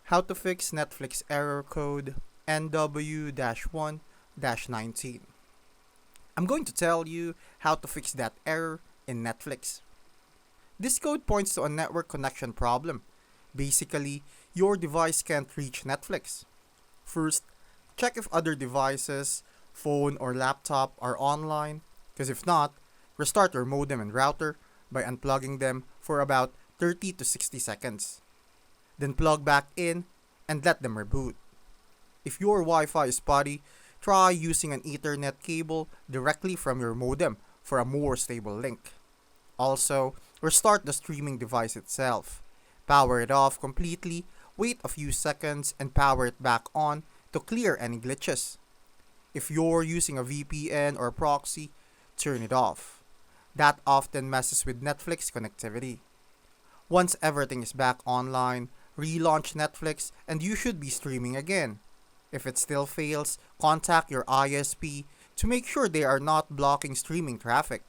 How to fix Netflix error code NW-1-19. I'm going to tell you how to fix that error in Netflix. This code points to a network connection problem. Basically, your device can't reach Netflix. First, check if other devices, phone or laptop are online, because if not, restart your modem and router by unplugging them for about 30 to 60 seconds. Then plug back in and let them reboot. If your Wi-Fi is spotty, try using an Ethernet cable directly from your modem for a more stable link. Also, restart the streaming device itself. Power it off completely, wait a few seconds, and power it back on to clear any glitches. If you're using a VPN or proxy, turn it off. That often messes with Netflix connectivity. Once everything is back online, relaunch Netflix and you should be streaming again. If it still fails, contact your ISP to make sure they are not blocking streaming traffic.